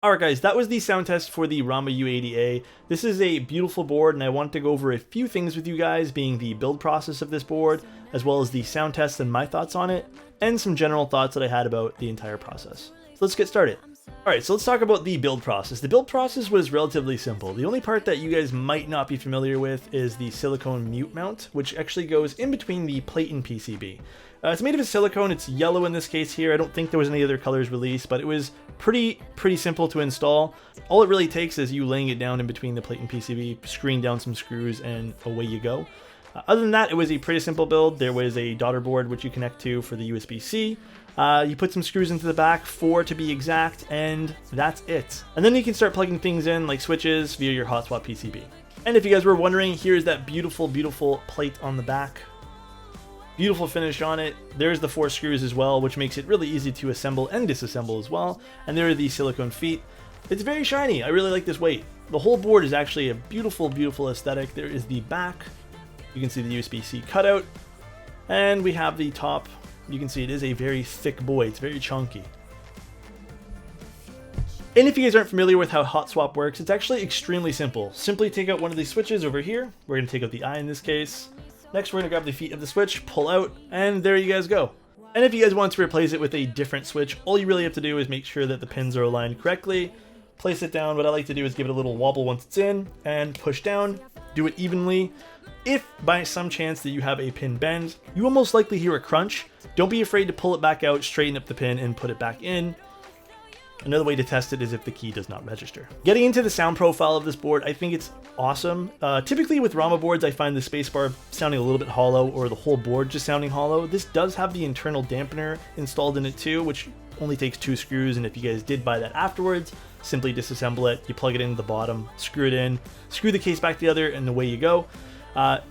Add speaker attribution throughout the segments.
Speaker 1: Alright guys, that was the sound test for the RAMA U80-A. This is a beautiful board and I want to go over a few things with you guys, being the build process of this board, as well as the sound test and my thoughts on it, and some general thoughts that I had about the entire process. So let's get started. Alright, so let's talk about the build process. The build process was relatively simple. The only part that you guys might not be familiar with is the silicone mute mount, which actually goes in between the plate and PCB. It's made of silicone, it's yellow in this case here. I don't think there was any other colors released, but it was pretty simple to install. All it really takes is you laying it down in between the plate and PCB, screwing down some screws, and away you go. Other than that, it was a pretty simple build. There was a daughter board which you connect to for the USB-C. You put some screws into the back, 4 to be exact, and that's it. And then you can start plugging things in like switches via your hot swap PCB. And if you guys were wondering, here's that beautiful plate on the back. Beautiful finish on it. There's the 4 screws as well, which makes it really easy to assemble and disassemble as well. And there are the silicone feet. It's very shiny. I really like this weight. The whole board is actually a beautiful aesthetic. There is the back. You can see the USB-C cutout. And we have the top. You can see it is a very thick boy. It's very chunky. And if you guys aren't familiar with how hot swap works, it's actually extremely simple. Simply take out one of these switches over here. We're going to take out the eye in this case. Next, we're going to grab the feet of the switch, pull out, and there you guys go. And if you guys want to replace it with a different switch, all you really have to do is make sure that the pins are aligned correctly. Place it down. What I like to do is give it a little wobble once it's in, and push down. Do it evenly. If by some chance that you have a pin bend, you will most likely hear a crunch. Don't be afraid to pull it back out, straighten up the pin, and put it back in. Another way to test it is if the key does not register. Getting into the sound profile of this board, I think it's awesome. Typically with RAMA boards, I find the spacebar sounding a little bit hollow, or the whole board just sounding hollow. This does have the internal dampener installed in it too, which only takes 2 screws, and if you guys did buy that afterwards, simply disassemble it. You plug it into the bottom, screw it in, screw the case back together, and away you go.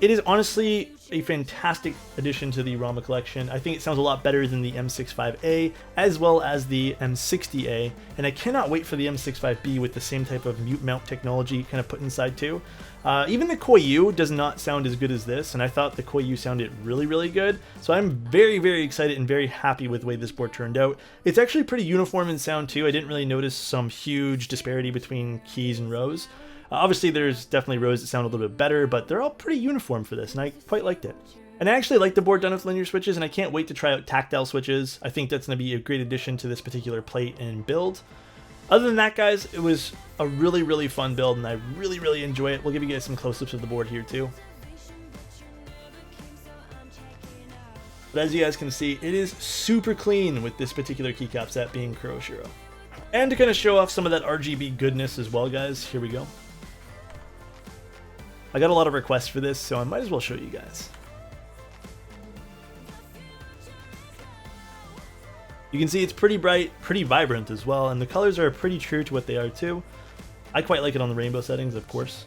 Speaker 1: It is honestly a fantastic addition to the RAMA collection. I think it sounds a lot better than the M65A as well as the M60A, and I cannot wait for the M65B with the same type of mute mount technology kind of put inside too. Even the Koyu does not sound as good as this, and I thought the Koyu sounded really good. So I'm very excited and very happy with the way this board turned out. It's actually pretty uniform in sound too. I didn't really notice some huge disparity between keys and rows. Obviously, there's definitely rows that sound a little bit better, but they're all pretty uniform for this, and I quite liked it. And I actually like the board done with linear switches, and I can't wait to try out tactile switches. I think that's going to be a great addition to this particular plate and build. Other than that, guys, it was a really fun build, and I really enjoy it. We'll give you guys some close-ups of the board here, too. But as you guys can see, it is super clean with this particular keycap set being Kuroshiro. And to kind of show off some of that RGB goodness as well, guys, here we go. I got a lot of requests for this, so I might as well show you guys. You can see it's pretty bright, pretty vibrant as well, and the colors are pretty true to what they are too. I quite like it on the rainbow settings, of course.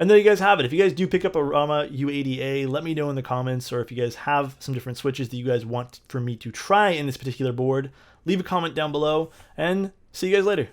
Speaker 1: And there you guys have it. If you guys do pick up a RAMA U80-A, let me know in the comments, or if you guys have some different switches that you guys want for me to try in this particular board, leave a comment down below, and see you guys later.